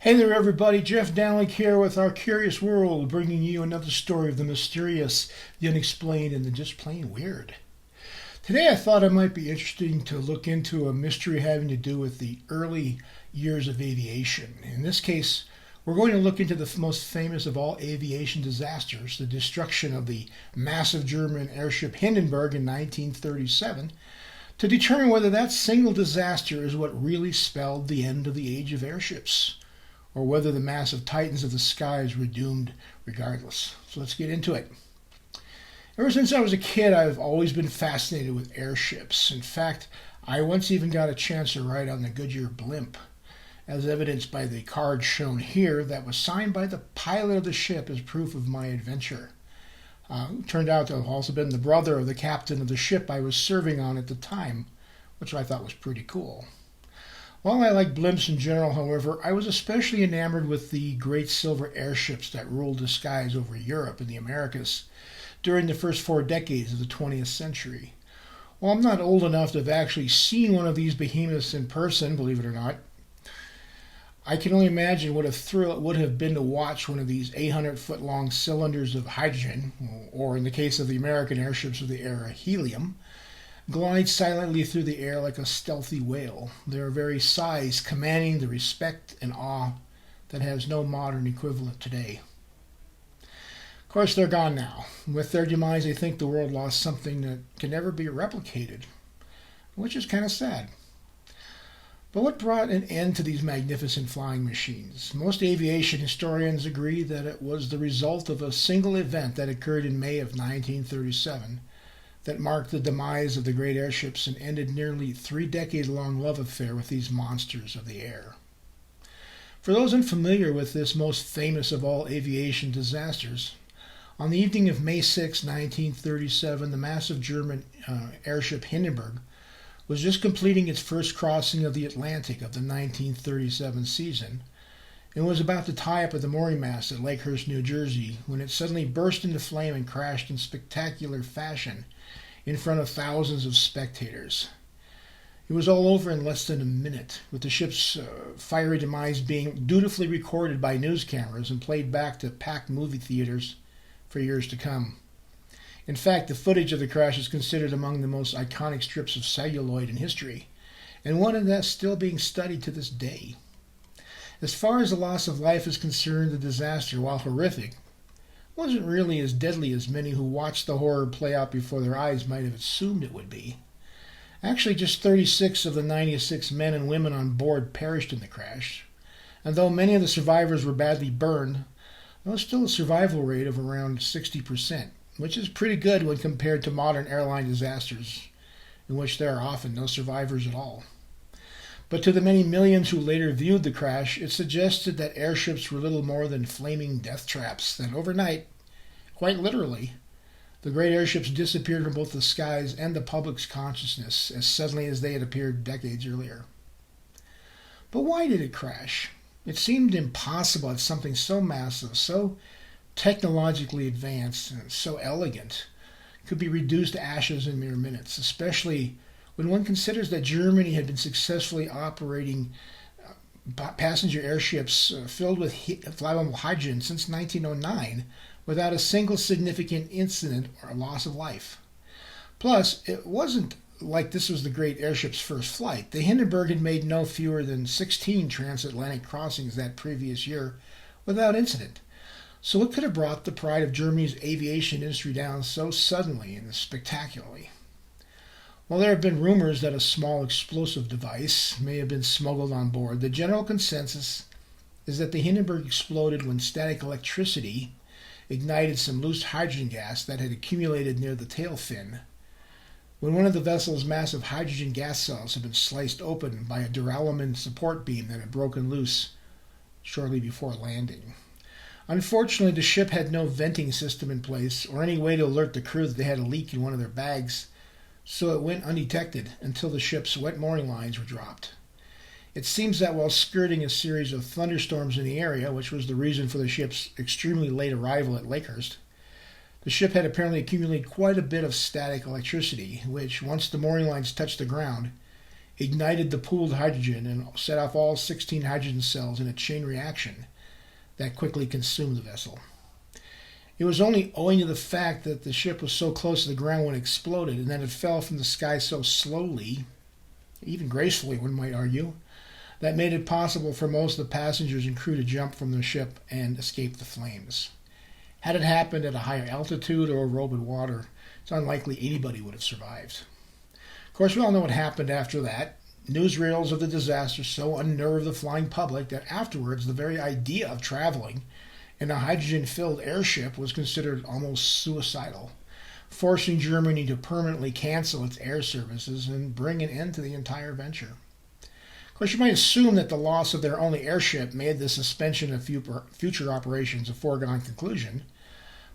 Hey there, everybody. Jeff Dowling here with Our Curious World, bringing you another story of the mysterious, the unexplained, and the just plain weird. Today, I thought it might be interesting to look into a mystery having to do with the early years of aviation. In this case, we're going to look into the most famous of all aviation disasters, the destruction of the massive German airship Hindenburg in 1937, to determine whether that single disaster is what really spelled the end of the age of airships, or whether the massive titans of the skies were doomed regardless. So let's get into it. Ever since I was a kid, I've always been fascinated with airships. In fact, I once even got a chance to ride on the Goodyear blimp, as evidenced by the card shown here that was signed by the pilot of the ship as proof of my adventure. Who turned out to have also been the brother of the captain of the ship I was serving on at the time, which I thought was pretty cool. While I like blimps in general, however, I was especially enamored with the great silver airships that ruled the skies over Europe and the Americas during the first 4 decades of the 20th century. While I'm not old enough to have actually seen one of these behemoths in person, believe it or not, I can only imagine what a thrill it would have been to watch one of these 800-foot-long cylinders of hydrogen, or in the case of the American airships of the era, helium, glide silently through the air like a stealthy whale, their very size commanding the respect and awe that has no modern equivalent today. Of course, they're gone now. With their demise, I think the world lost something that can never be replicated, which is kind of sad. But what brought an end to these magnificent flying machines? Most aviation historians agree that it was the result of a single event that occurred in May of 1937, that marked the demise of the great airships and ended nearly 3-decade-long love affair with these monsters of the air. For those unfamiliar with this most famous of all aviation disasters, on the evening of May 6, 1937, the massive German airship Hindenburg was just completing its first crossing of the Atlantic of the 1937 season and was about to tie up at the mooring mast at Lakehurst, New Jersey, when it suddenly burst into flame and crashed in spectacular fashion in front of thousands of spectators. It was all over in less than a minute, with the ship's fiery demise being dutifully recorded by news cameras and played back to packed movie theaters for years to come. In fact, the footage of the crash is considered among the most iconic strips of celluloid in history, and one that's still being studied to this day. As far as the loss of life is concerned, the disaster, while horrific, wasn't really as deadly as many who watched the horror play out before their eyes might have assumed it would be. Actually, just 36 of the 96 men and women on board perished in the crash, and though many of the survivors were badly burned, there was still a survival rate of around 60%, which is pretty good when compared to modern airline disasters, in which there are often no survivors at all. But to the many millions who later viewed the crash, it suggested that airships were little more than flaming death traps, that overnight, quite literally, the great airships disappeared from both the skies and the public's consciousness as suddenly as they had appeared decades earlier. But why did it crash? It seemed impossible that something so massive, so technologically advanced, and so elegant could be reduced to ashes in mere minutes, especially when one considers that Germany had been successfully operating passenger airships filled with flammable hydrogen since 1909 without a single significant incident or loss of life. Plus, it wasn't like this was the great airship's first flight. The Hindenburg had made no fewer than 16 transatlantic crossings that previous year without incident. So what could have brought the pride of Germany's aviation industry down so suddenly and spectacularly? While there have been rumors that a small explosive device may have been smuggled on board, the general consensus is that the Hindenburg exploded when static electricity ignited some loose hydrogen gas that had accumulated near the tail fin, when one of the vessel's massive hydrogen gas cells had been sliced open by a duralumin support beam that had broken loose shortly before landing. Unfortunately, the ship had no venting system in place or any way to alert the crew that they had a leak in one of their bags, so it went undetected until the ship's wet mooring lines were dropped. It seems that while skirting a series of thunderstorms in the area, which was the reason for the ship's extremely late arrival at Lakehurst, the ship had apparently accumulated quite a bit of static electricity, which, once the mooring lines touched the ground, ignited the pooled hydrogen and set off all 16 hydrogen cells in a chain reaction that quickly consumed the vessel. It was only owing to the fact that the ship was so close to the ground when it exploded and that it fell from the sky so slowly, even gracefully one might argue, that made it possible for most of the passengers and crew to jump from the ship and escape the flames. Had it happened at a higher altitude or over open water, it's unlikely anybody would have survived. Of course, we all know what happened after that. Newsreels of the disaster so unnerved the flying public that afterwards the very idea of traveling in a hydrogen-filled airship was considered almost suicidal, forcing Germany to permanently cancel its air services and bring an end to the entire venture. Of course, you might assume that the loss of their only airship made the suspension of future operations a foregone conclusion,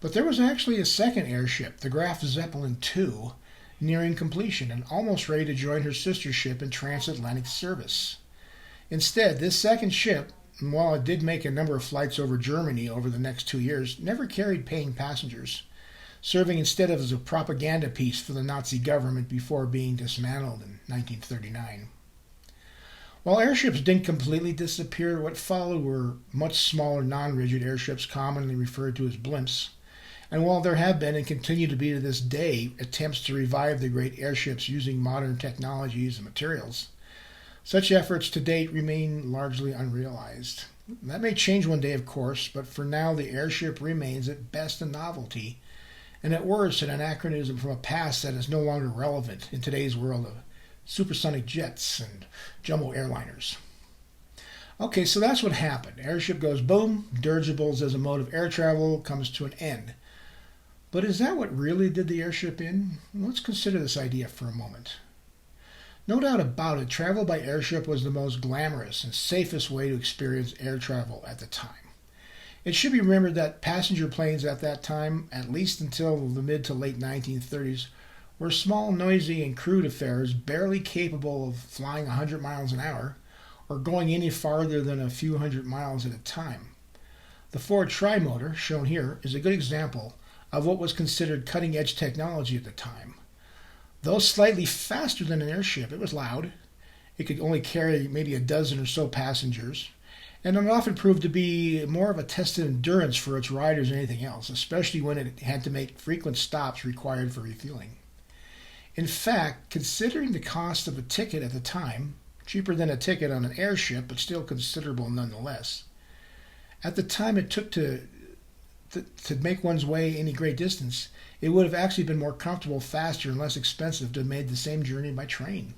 but there was actually a second airship, the Graf Zeppelin II, nearing completion and almost ready to join her sister ship in transatlantic service. Instead, this second ship, while it did make a number of flights over Germany over the next 2 years, never carried paying passengers, serving instead as a propaganda piece for the Nazi government before being dismantled in 1939. While airships didn't completely disappear, what followed were much smaller non-rigid airships commonly referred to as blimps. And while there have been and continue to be to this day attempts to revive the great airships using modern technologies and materials, such efforts to date remain largely unrealized. That may change one day, of course, but for now the airship remains at best a novelty, and at worst an anachronism from a past that is no longer relevant in today's world of supersonic jets and jumbo airliners. Okay, so that's what happened. Airship goes boom, dirigibles as a mode of air travel comes to an end. But is that what really did the airship in? Let's consider this idea for a moment. No doubt about it, travel by airship was the most glamorous and safest way to experience air travel at the time. It should be remembered that passenger planes at that time, at least until the mid to late 1930s, were small, noisy, and crude affairs barely capable of flying 100 miles an hour or going any farther than a few hundred miles at a time. The Ford Trimotor, shown here, is a good example of what was considered cutting-edge technology at the time. Though slightly faster than an airship, it was loud. It could only carry maybe a dozen or so passengers, and it often proved to be more of a test of endurance for its riders than anything else, especially when it had to make frequent stops required for refueling. In fact, considering the cost of a ticket at the time, cheaper than a ticket on an airship, but still considerable nonetheless, at the time it took to make one's way any great distance, it would have actually been more comfortable, faster, and less expensive to have made the same journey by train.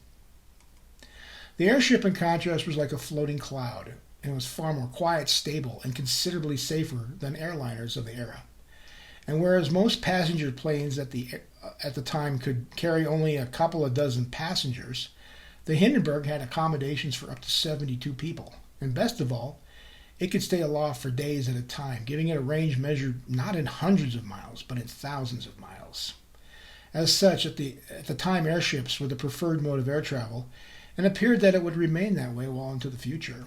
The airship, in contrast, was like a floating cloud, and it was far more quiet, stable, and considerably safer than airliners of the era. And whereas most passenger planes at the time could carry only a couple of dozen passengers, the Hindenburg had accommodations for up to 72 people. And best of all, it could stay aloft for days at a time, giving it a range measured not in hundreds of miles, but in thousands of miles. As such, at the time, airships were the preferred mode of air travel, and appeared that it would remain that way well into the future.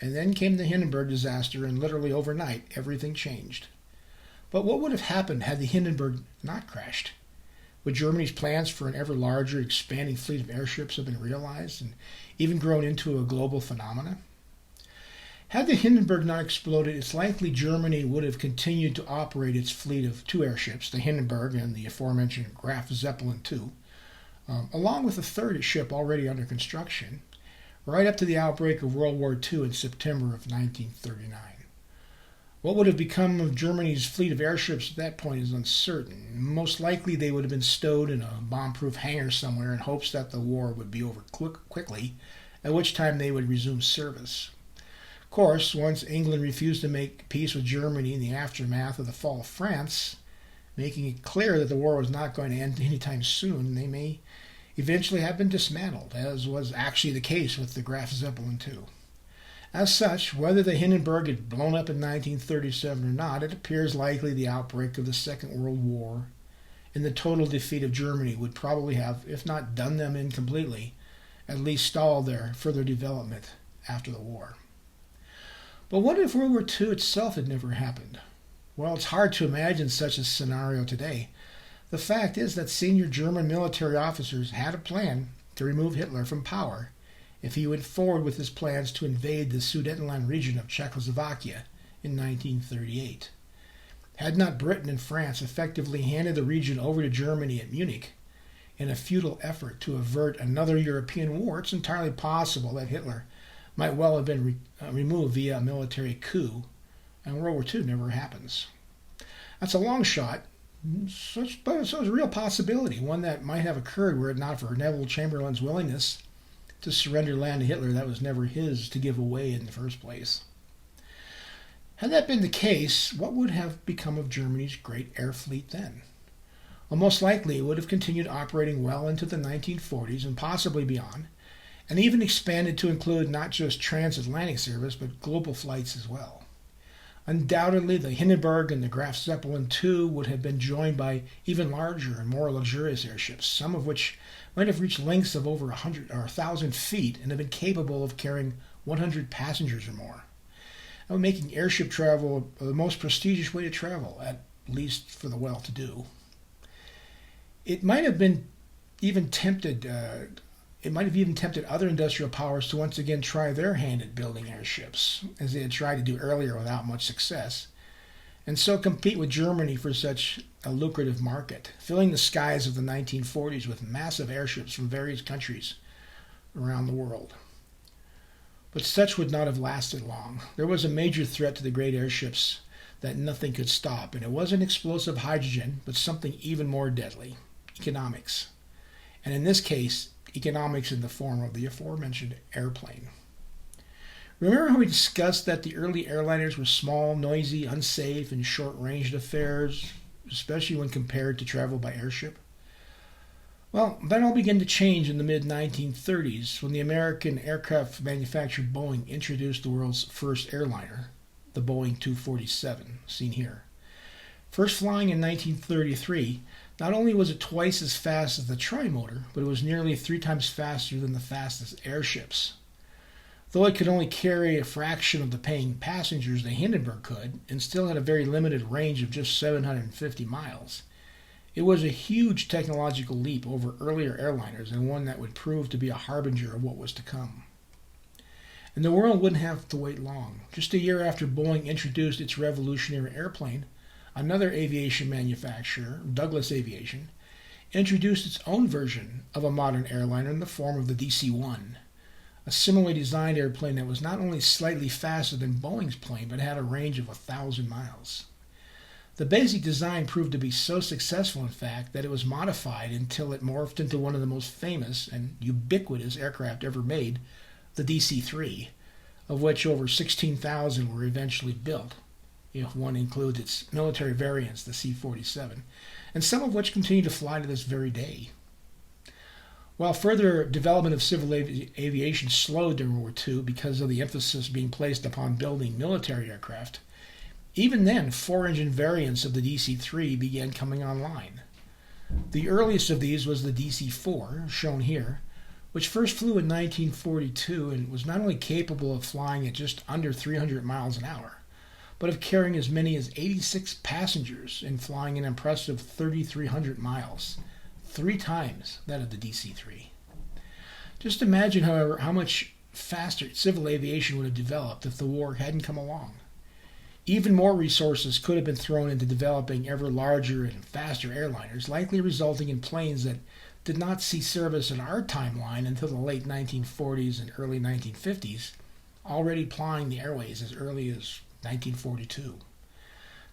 And then came the Hindenburg disaster, and literally overnight, everything changed. But what would have happened had the Hindenburg not crashed? Would Germany's plans for an ever larger, expanding fleet of airships have been realized and even grown into a global phenomenon? Had the Hindenburg not exploded, it's likely Germany would have continued to operate its fleet of two airships, the Hindenburg and the aforementioned Graf Zeppelin II, along with a third ship already under construction, right up to the outbreak of World War II in September of 1939. What would have become of Germany's fleet of airships at that point is uncertain. Most likely they would have been stowed in a bomb-proof hangar somewhere in hopes that the war would be over quickly, at which time they would resume service. Of course, once England refused to make peace with Germany in the aftermath of the fall of France, making it clear that the war was not going to end anytime soon, they may eventually have been dismantled, as was actually the case with the Graf Zeppelin II. As such, whether the Hindenburg had blown up in 1937 or not, it appears likely the outbreak of the Second World War and the total defeat of Germany would probably have, if not done them in completely, at least stalled their further development after the war. But what if World War II itself had never happened? Well, it's hard to imagine such a scenario today. The fact is that senior German military officers had a plan to remove Hitler from power, if he went forward with his plans to invade the Sudetenland region of Czechoslovakia in 1938. Had not Britain and France effectively handed the region over to Germany at Munich in a futile effort to avert another European war, it's entirely possible that Hitler might well have been removed via a military coup, and World War II never happens. That's a long shot, but it's a real possibility, one that might have occurred were it not for Neville Chamberlain's willingness to surrender land to Hitler that was never his to give away in the first place. Had that been the case, what would have become of Germany's great air fleet then? Well, most likely it would have continued operating well into the 1940s and possibly beyond, and even expanded to include not just transatlantic service, but global flights as well. Undoubtedly, the Hindenburg and the Graf Zeppelin II would have been joined by even larger and more luxurious airships, some of which might have reached lengths of over 100 or 1,000 feet and have been capable of carrying 100 passengers or more, making airship travel the most prestigious way to travel, at least for the well-to-do. It might have even tempted other industrial powers to once again try their hand at building airships, as they had tried to do earlier without much success, and so compete with Germany for such a lucrative market, filling the skies of the 1940s with massive airships from various countries around the world. But such would not have lasted long. There was a major threat to the great airships that nothing could stop, and it wasn't explosive hydrogen, but something even more deadly: economics. And in this case, economics in the form of the aforementioned airplane. Remember how we discussed that the early airliners were small, noisy, unsafe, and short-ranged affairs, especially when compared to travel by airship? Well, that all began to change in the mid-1930s when the American aircraft manufacturer Boeing introduced the world's first airliner, the Boeing 247, seen here. First flying in 1933, not only was it twice as fast as the trimotor, but it was nearly 3 times faster than the fastest airships. Though it could only carry a fraction of the paying passengers the Hindenburg could, and still had a very limited range of just 750 miles, it was a huge technological leap over earlier airliners, and one that would prove to be a harbinger of what was to come. And the world wouldn't have to wait long. Just a year after Boeing introduced its revolutionary airplane, another aviation manufacturer, Douglas Aviation, introduced its own version of a modern airliner in the form of the DC-1, a similarly designed airplane that was not only slightly faster than Boeing's plane, but had a range of 1,000 miles. The basic design proved to be so successful, in fact, that it was modified until it morphed into one of the most famous and ubiquitous aircraft ever made, the DC-3, of which over 16,000 were eventually built, if one includes its military variants, the C-47, and some of which continue to fly to this very day. While further development of civil aviation slowed during World War II because of the emphasis being placed upon building military aircraft, even then 4-engine variants of the DC-3 began coming online. The earliest of these was the DC-4, shown here, which first flew in 1942 and was not only capable of flying at just under 300 miles an hour, but of carrying as many as 86 passengers and flying an impressive 3,300 miles, 3 times that of the DC-3. Just imagine, however, how much faster civil aviation would have developed if the war hadn't come along. Even more resources could have been thrown into developing ever larger and faster airliners, likely resulting in planes that did not see service in our timeline until the late 1940s and early 1950s, already plying the airways as early as 1942.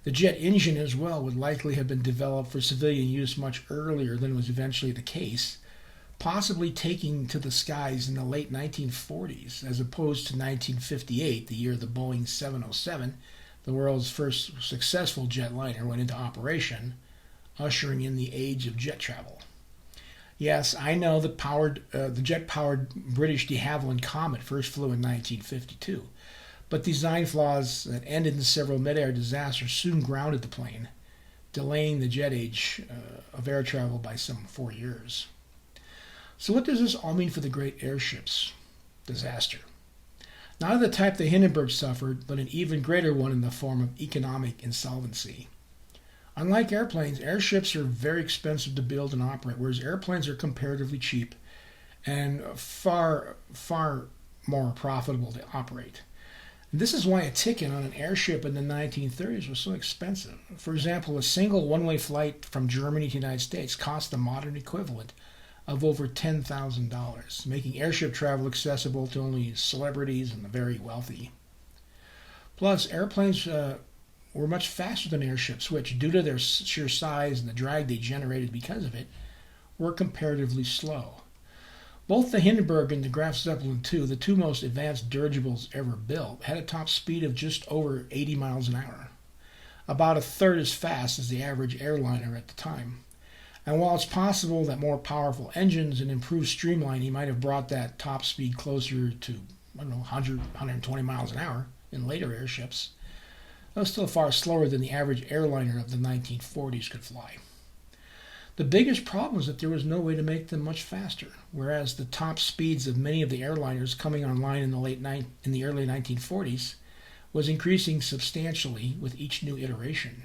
The jet engine as well would likely have been developed for civilian use much earlier than was eventually the case, possibly taking to the skies in the late 1940s, as opposed to 1958, the year the Boeing 707, the world's first successful jetliner, went into operation, ushering in the age of jet travel. Yes, I know the jet-powered British de Havilland Comet first flew in 1952, but design flaws that ended in several mid-air disasters soon grounded the plane, delaying the jet age of air travel by some 4 years. So what does this all mean for the great airships? Disaster. Not of the type the Hindenburg suffered, but an even greater one in the form of economic insolvency. Unlike airplanes, airships are very expensive to build and operate, whereas airplanes are comparatively cheap and far, far more profitable to operate. This is why a ticket on an airship in the 1930s was so expensive. For example, a single one-way flight from Germany to the United States cost the modern equivalent of over $10,000, making airship travel accessible to only celebrities and the very wealthy. Plus, airplanes were much faster than airships, which, due to their sheer size and the drag they generated because of it, were comparatively slow. Both the Hindenburg and the Graf Zeppelin II, the two most advanced dirigibles ever built, had a top speed of just over 80 miles an hour, about a third as fast as the average airliner at the time. And while it's possible that more powerful engines and improved streamlining might have brought that top speed closer to, 100, 120 miles an hour in later airships, that was still far slower than the average airliner of the 1940s could fly. The biggest problem was that there was no way to make them much faster, whereas the top speeds of many of the airliners coming online in the early 1940s was increasing substantially with each new iteration.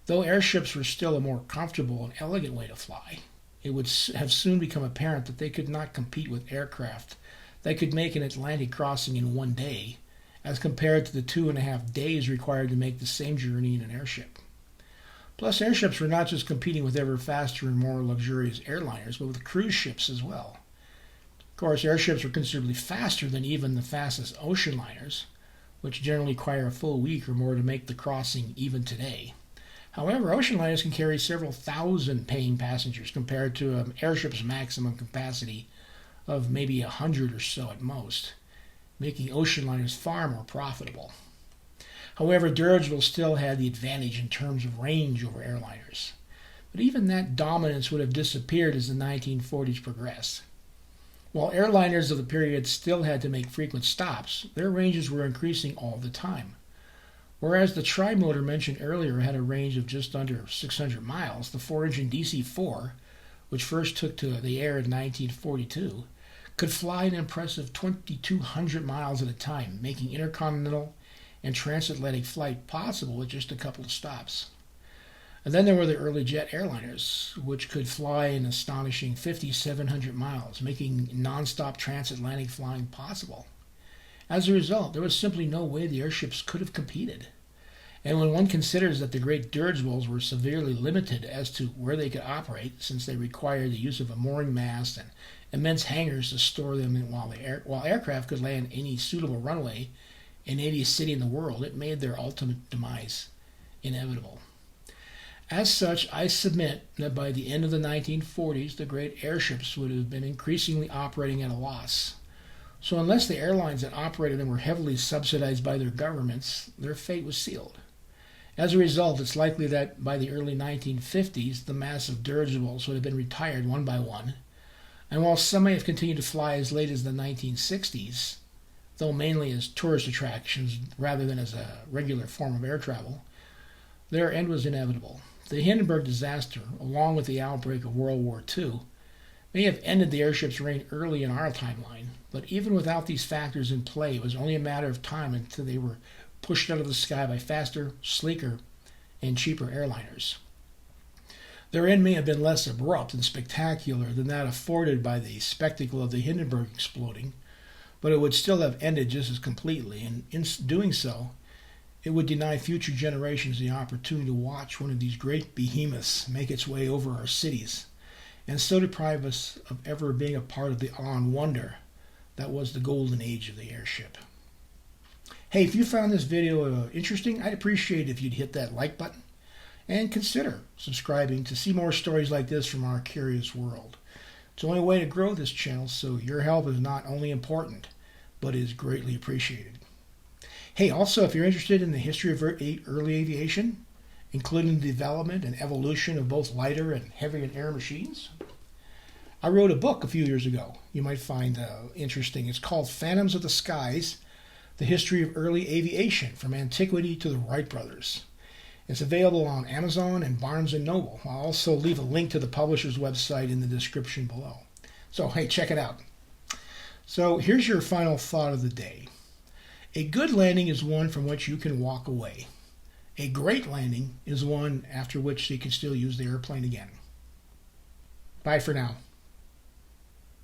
Though airships were still a more comfortable and elegant way to fly, it would have soon become apparent that they could not compete with aircraft that could make an Atlantic crossing in one day, as compared to the 2.5 days required to make the same journey in an airship. Plus, airships were not just competing with ever faster and more luxurious airliners, but with cruise ships as well. Of course, airships were considerably faster than even the fastest ocean liners, which generally require a full week or more to make the crossing even today. However, ocean liners can carry several thousand paying passengers compared to an airship's maximum capacity of maybe 100 or so at most, making ocean liners far more profitable. However, dirigibles still had the advantage in terms of range over airliners. But even that dominance would have disappeared as the 1940s progressed. While airliners of the period still had to make frequent stops, their ranges were increasing all the time. Whereas the trimotor mentioned earlier had a range of just under 600 miles, the 4-engine DC-4, which first took to the air in 1942, could fly an impressive 2,200 miles at a time, making intercontinental and transatlantic flight possible with just a couple of stops. And then there were the early jet airliners, which could fly an astonishing 5,700 miles, making non-stop transatlantic flying possible. As a result, there was simply no way the airships could have competed. And when one considers that the great dirigibles were severely limited as to where they could operate, since they required the use of a mooring mast and immense hangars to store them in, while aircraft could land any suitable runway in any city in the world, it made their ultimate demise inevitable. As such, I submit that by the end of the 1940s, the great airships would have been increasingly operating at a loss. So unless the airlines that operated them were heavily subsidized by their governments, their fate was sealed. As a result, it's likely that by the early 1950s, the massive dirigibles would have been retired one by one, and while some may have continued to fly as late as the 1960s, though mainly as tourist attractions rather than as a regular form of air travel, their end was inevitable. The Hindenburg disaster, along with the outbreak of World War II, may have ended the airship's reign early in our timeline, but even without these factors in play, it was only a matter of time until they were pushed out of the sky by faster, sleeker, and cheaper airliners. Their end may have been less abrupt and spectacular than that afforded by the spectacle of the Hindenburg exploding, but it would still have ended just as completely, and in doing so, it would deny future generations the opportunity to watch one of these great behemoths make its way over our cities, and so deprive us of ever being a part of the awe and wonder that was the golden age of the airship. Hey, if you found this video interesting, I'd appreciate it if you'd hit that like button and consider subscribing to see more stories like this from our curious world. It's the only way to grow this channel, so your help is not only important, but is greatly appreciated. Hey, also, if you're interested in the history of early aviation, including the development and evolution of both lighter and heavier air machines, I wrote a book a few years ago you might find interesting. It's called Phantoms of the Skies, The History of Early Aviation from Antiquity to the Wright Brothers. It's available on Amazon and Barnes & Noble. I'll also leave a link to the publisher's website in the description below. So, hey, check it out. So, here's your final thought of the day. A good landing is one from which you can walk away. A great landing is one after which you can still use the airplane again. Bye for now.